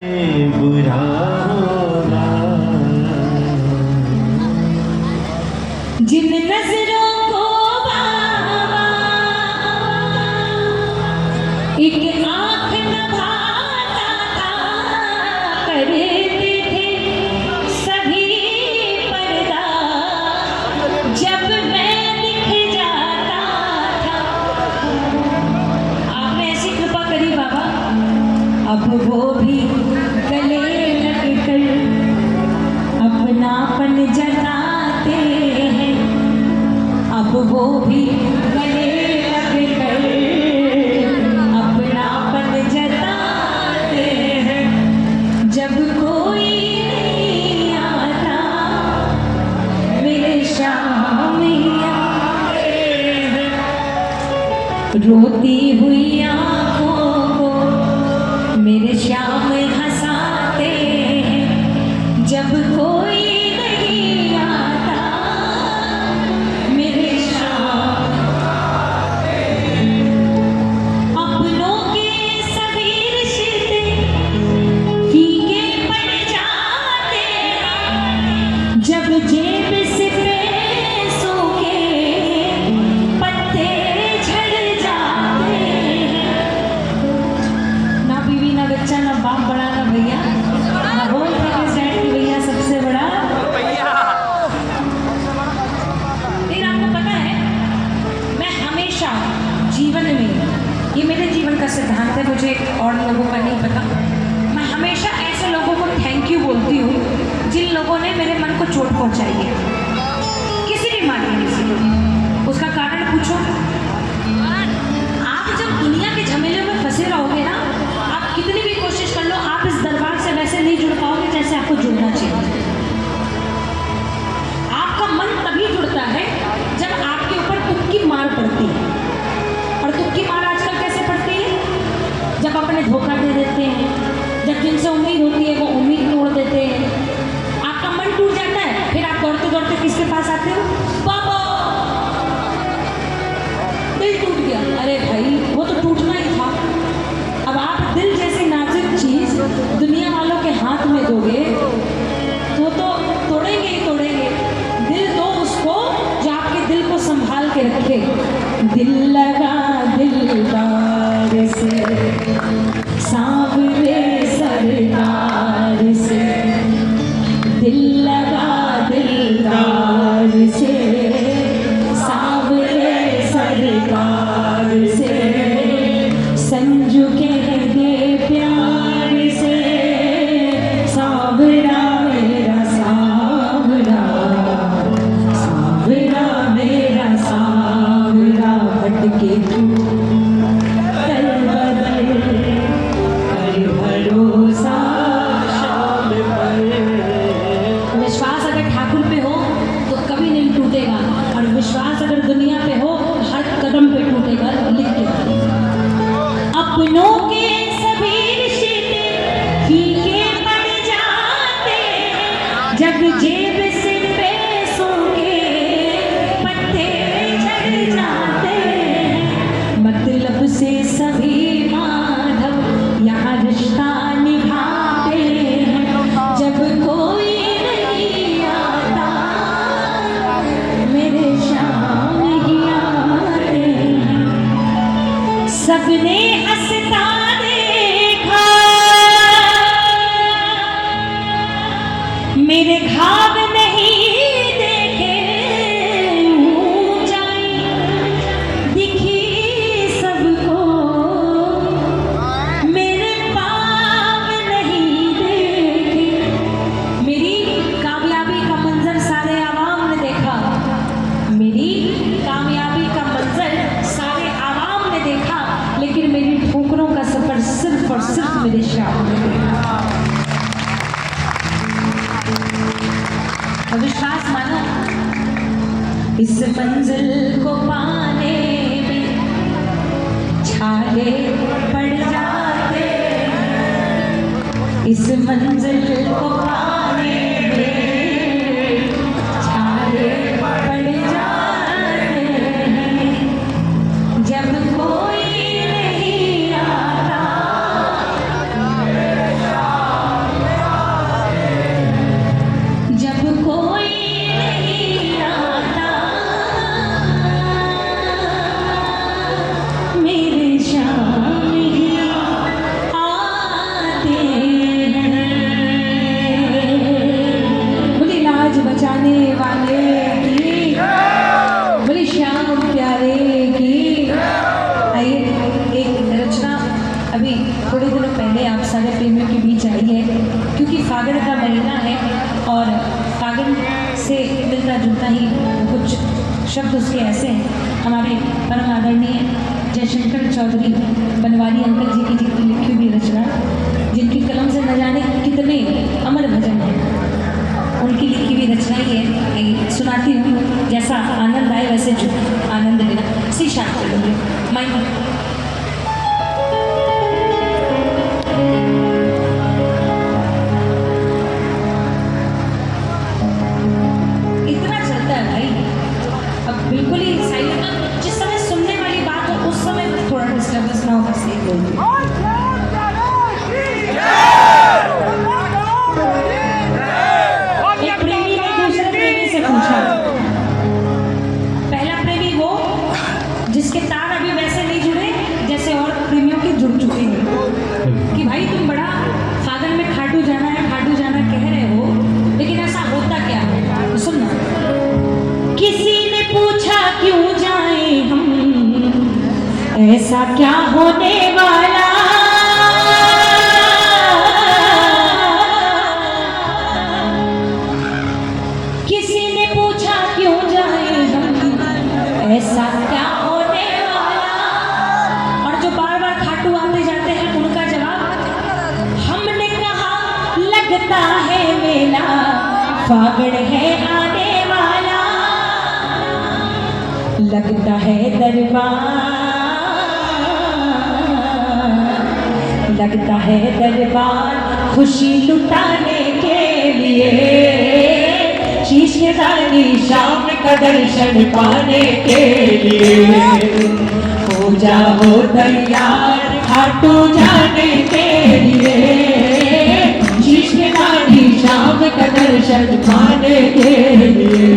बुरा होगा। जिन नजरों को बाबा एक आंख नभाता था, करते थे सभी पर्दा, जब मैं दिख जाता था। आपने ऐसी कृपा करी बाबा, अब वो भी गले लगकर अपनापन जताते हैं। अब वो भी गले लगकर अपनापन जताते हैं। जब कोई नहीं आता मेरे सामने आते हैं, रोती हुई आंखों को मेरे श्याम हंसाते हैं। जब कोई नहीं आता मेरे श्याम, अपनों के सभी रिश्ते फीके पड़ जाते हैं। जब जेब से पैसों के पत्ते झड़ जाते हैं। ना बीवी ना बच्चा ना बाप बड़ा ना भैया, ना होल के सेट की भैया सबसे बड़ा भैया। फिर आपको पता है, मैं हमेशा जीवन में, ये मेरे जीवन का सिद्धांत है, मुझे और लोगों का नहीं पता, मैं हमेशा ऐसे लोगों को थैंक यू बोलती हूँ जिन लोगों ने मेरे मन को चोट पहुँचाई है, किसी भी माध्यम से। उसका कारण पूछो, आप जब दुनिया के झमेले में फंसे रहोगे ना, आप कितनी भी कोशिश कर लो, आप इस दरबार से वैसे नहीं जुड़ पाओगे जैसे आपको जुड़ना चाहिए। आपका मन तभी जुड़ता है जब आपके ऊपर तुक्की मार पड़ती है। और तुक्की मार आजकल कैसे पड़ती है? जब अपने धोखा दे देते हैं, जब जिनसे उम्मीद होती है वो उम्मीद तोड़ देते हैं, आपका मन टूट जाता है। फिर आप दौड़ते दौड़ते किसके पास आते हो? बाबा, दिल टूट गया। अरे भाई, वो तो टूटना ही था। अब आप दिल जैसी नाजुक चीज दुनिया वालों के हाथ में दोगे तो तोड़ेंगे ही तोड़ेंगे। दिल दो उसको जो आपके दिल को संभाल के रखे। दिल लगा दिलदार से, सांवरे सरदार से, दिल लगा दिलदार से, सांवरे सरदार से, संजू के दे प्यार से, सांवरा मेरा सांवरा, सांवरा मेरा सांवरा, भटके तू दर बदर कर भरोसा शाम पर। विश्वास अगर ठाकुर पे हो तो कभी नहीं टूटेगा, और विश्वास अगर दुनिया पे हो तो हर कदम पे टूटेगा। लिख के अपनों के सभी रिश्ते फीके पड़ जाते हैं। जब जेब से पैसों के पत्ते झड़ जाते हैं। मतलब से सभी माधव यहाँ रिश्ता निभाते हैं। जब कोई नहीं आता मेरे शाम ही आते हैं। सबने हंसता देखा मेरे घाव नहीं देखे। ऊंचाई दिखी सबको मेरे पाव नहीं देखे। मेरी कामयाबी का मंजर सारे आवाम ने देखा। मेरी कामयाबी का मंजर सारे आवाम ने देखा, लेकिन मेरी ठोकरों का सफर सिर्फ और सिर्फ मेरे श्याम ने देखा। और विश्वास मानो, इस मंजिल को पाने में छाले पड़ जाते हैं। इस मंजिल को पाने में छाले पड़ जाते हैं। जब कोई नहीं आता बीच आई है, क्योंकि फागण का महीना है और फागण से मिलता जुलता ही कुछ शब्द उसके ऐसे हैं। हमारे परम आदरणीय जयशंकर चौधरी बनवारी अंकल जी की लिखी हुई रचना, जिनकी कलम से न जाने कितने अमर भजन हैं, उनकी लिखी हुई रचना ही है। सुनाती हूँ, जैसा आनंद आए वैसे आनंद लेना। सी शार्प करेंगे माइंड। इतना चलता है भाई, अब बिल्कुल ही साइलेंट। जिस समय सुनने वाली बात हो उस समय थोड़ा डिस्टर्बेंस ना हो, बस ये बोलिए। एक प्रेमी ने दूसरे प्रेमी से पूछा, पहला प्रेमी वो जिसके तार अभी वैसे नहीं जुड़े जैसे और प्रेमियों के जुड़ चुके हैं, कि भाई तुम बड़ा फागण में खाटू जाना कह रहे हो, लेकिन ऐसा होता क्या है? तो सुनना। किसी ने पूछा क्यों जाए हम, ऐसा क्या होने वाला, किसी ने पूछा क्यों जाए हम, ऐसा क्या होने वाला। और जो बार बार खाटू आते जाते हैं उनका जवाब, हमने कहा लगता है मेला, फागण है आने वाला, लगता है दरबार, लगता है दरबार खुशी लुटाने के लिए, शीश के दानी शाम का दर्शन पाने के लिए, हो जाओ तैयार खाटू जाने के लिए, शीश के दानी शाम का दर्शन पाने के लिए,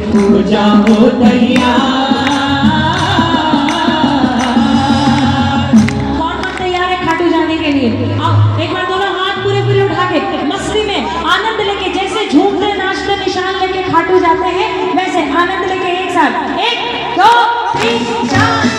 हो जाओ तैयार। कौन तैयार है खाटू जाने के लिए? आओ एक बार दोनों हाथ पूरे पूरे उठा के मस्ती में आनंद लेके, जैसे झूमते नाचते निशान लेके खाटू जाते हैं, वैसे आनंद लेके एक साथ 1 2 3 4।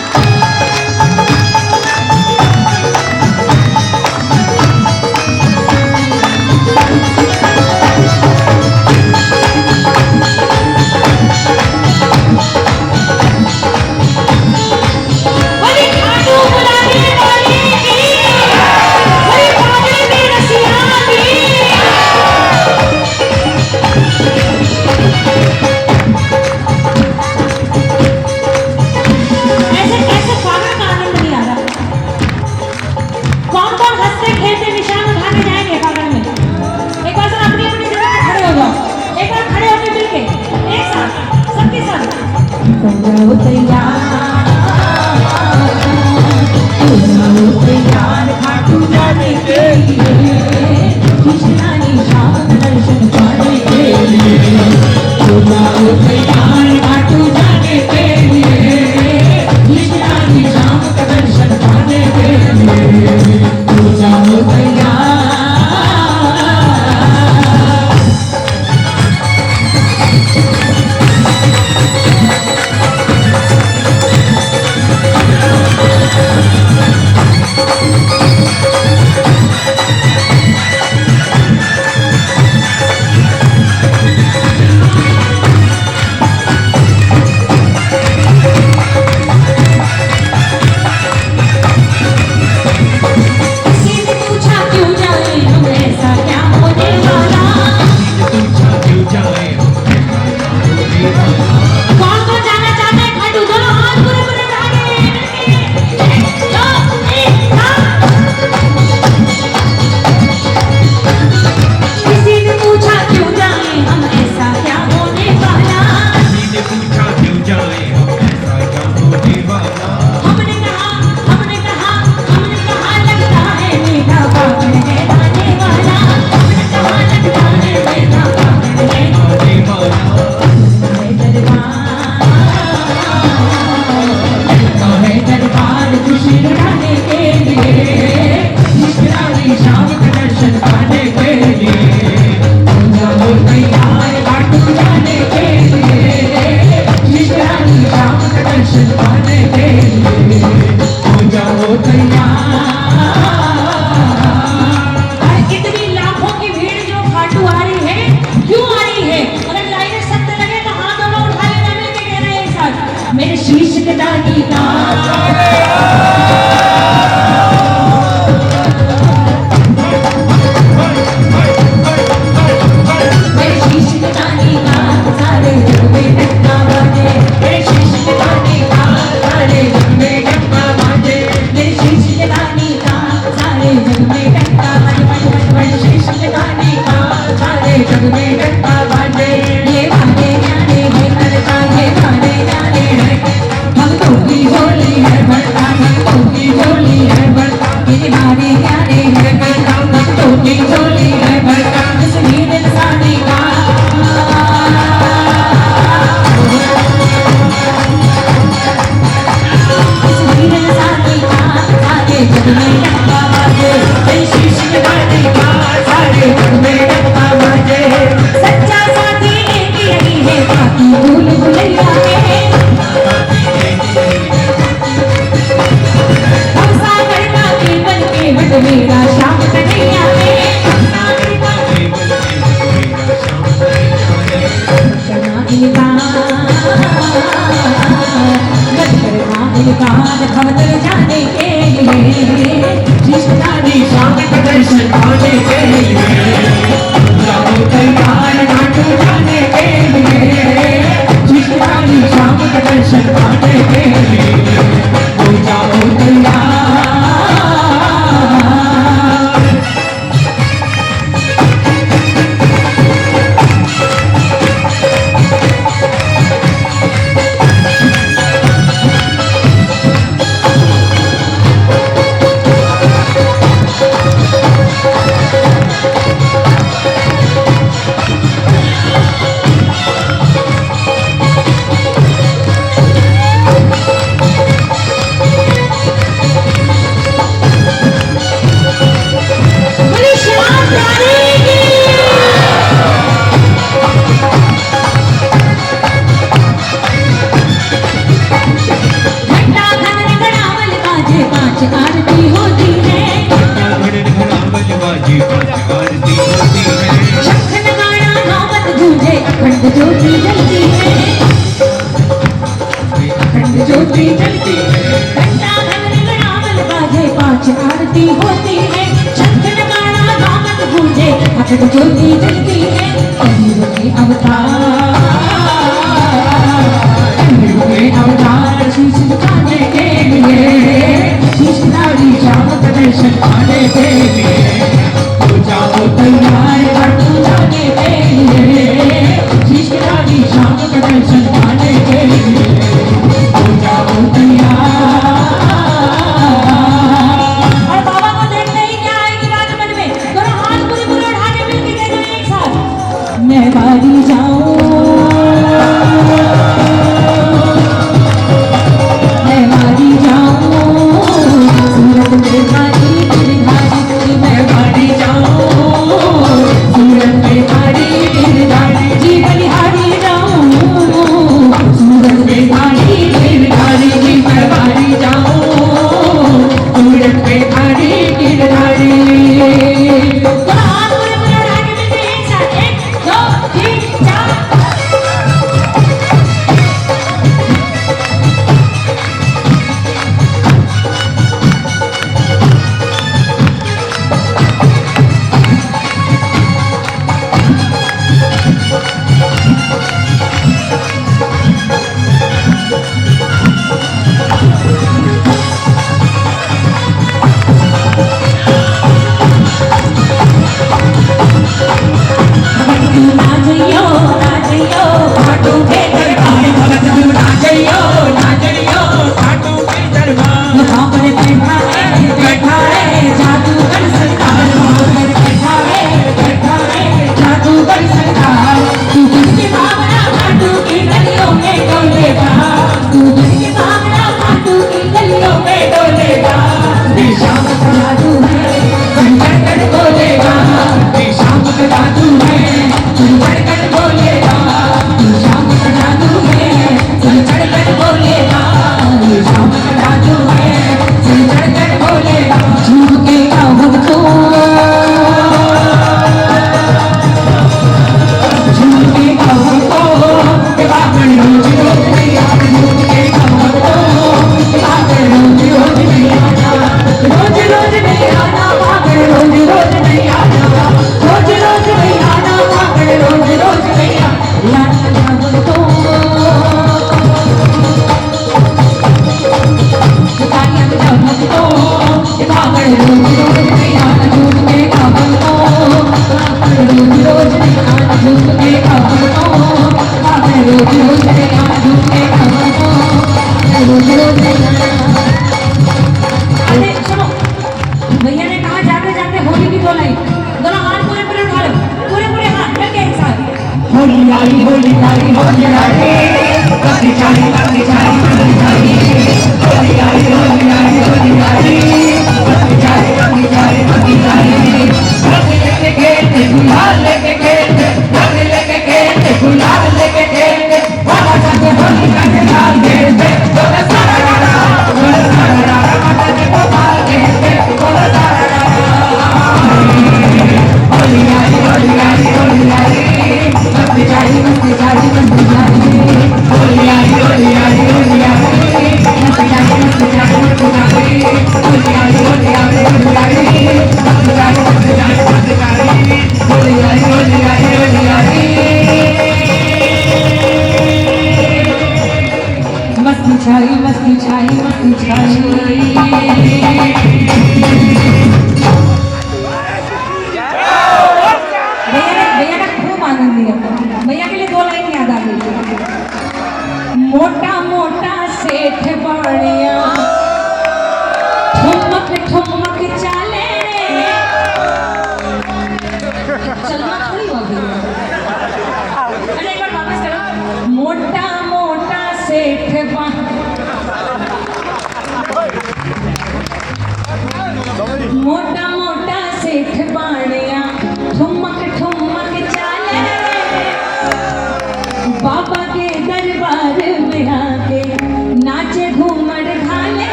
बाद भवतल जाने के लिए कृष्णानी शाम का दर्शन पाने के लिए जाओ तैयार घाट जाने के लिए कृष्णानी शाम का दर्शन पाने के लिए हो जाओ तैयार आरती होती है आरती होती है शंख नगाड़ा नामत गूंजे अखंड ज्योति जलती है अखंड ज्योति जलती है घंटा घंटी गड़ावल बाजे पांच आरती होती है शंख नगाड़ा नामत गूंजे अखंड ज्योति जलती है कलयुग में अवतार शीश झुकाने के लिए कृष्णारी श्याम का दर्शन पाने के लिए हो जाओ तैयार घाट जाने के लिए कृष्णारी श्याम का दर्शन पाने के लिए हो जाओ तैयार और बाबा को देखते ही क्या आएगी बात मन में दोनों हाथ पूरे पूरे उठा के मिलके कह दो एक साथ मैं बारी जाऊं Holy,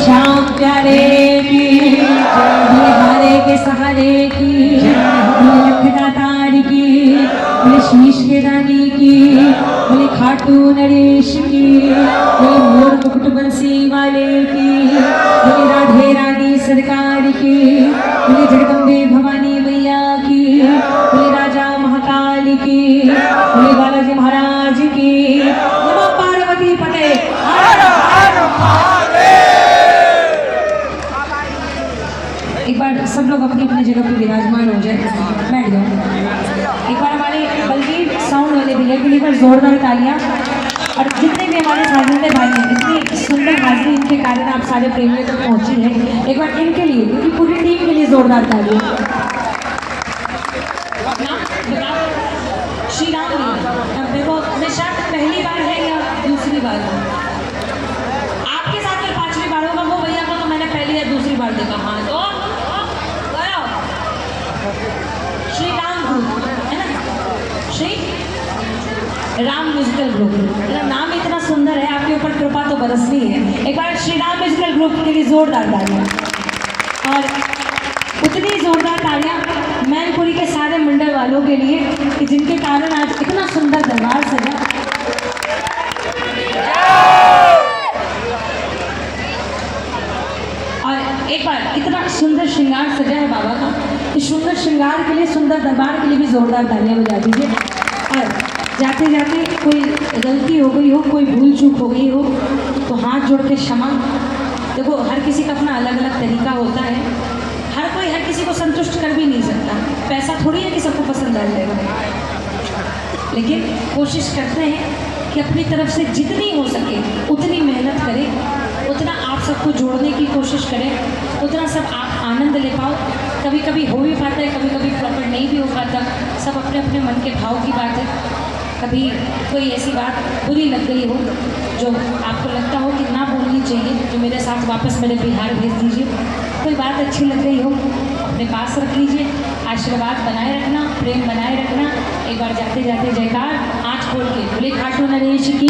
श्याम प्यारे की बोले हारे के सहारे की बोले लखदातार की बोले शीश के रानी की बोले खाटू नरेश की बोले मोर मुकुट बंसी वाले की बोले राधे रानी सरकार की बोले जगदम्बे भवानी मैया की बोले राजा महाकाल की बोले बालाजी महाराज की नमः पार्वती पते। एक बार सब लोग अपनी अपनी जगह पर विराजमान हो जाए, बैठ जाओ। एक बार हमारे बल्कि साउंड वाले भैया के लिए एक बार जोरदार तालियां। और जितने भी हमारे साजिंदे भाई हैं, इतनी सुंदर हाजिरी इनके कारण आप सारे प्रेमियों तक पहुंची है, एक बार इनके लिए, इनकी पूरी टीम के लिए जोरदार तालियां। श्री राम देखो निशांत पहली बार है या दूसरी बार है? आपके साथ में 5वीं बार होगा, वो भैया को तो मैंने पहली या दूसरी बार देखा। हाँ तो श्री राम ग्रुप है ना, श्री राम म्यूजिकल ग्रुप, नाम इतना सुंदर है, आपके ऊपर कृपा तो बरसनी है। एक बार श्री राम म्यूजिकल ग्रुप के लिए जोरदार तालियां। और उतनी जोरदार तालियां मैनपुरी के सारे मंडल वालों के लिए कि जिनके कारण आज इतना सुंदर दरबार सजा। और एक बार इतना सुंदर श्रृंगार सजा है बाबा का, इस सुंदर श्रृंगार के लिए, सुंदर दरबार के लिए भी जोरदार तालियां बजा दीजिए। और जाते जाते कोई गलती हो गई हो, कोई भूल चूक हो गई हो तो हाथ जोड़ के क्षमा। देखो हर किसी का अपना अलग अलग तरीका होता है, हर कोई हर किसी को संतुष्ट कर भी नहीं सकता, पैसा थोड़ी है कि सबको पसंद आ जाएगा, लेकिन कोशिश करते हैं कि अपनी तरफ से जितनी हो सके उतनी मेहनत करें, उतना आप सबको जोड़ने की कोशिश करें, उतना सब आप आनंद ले पाओ। कभी कभी हो भी पाता है, कभी कभी प्रॉपर नहीं भी हो पाता, सब अपने अपने मन के भाव की बात है। कभी कोई ऐसी बात बुरी लग गई हो जो आपको लगता हो कि ना बोलनी चाहिए, जो मेरे साथ वापस मेरे बिहार भेज दीजिए। कोई बात अच्छी लग गई हो अपने पास रख लीजिए, आशीर्वाद बनाए रखना, प्रेम बनाए रखना। एक बार जाते जाते जयकार आँच खोल के बोले खाटू नरेश की।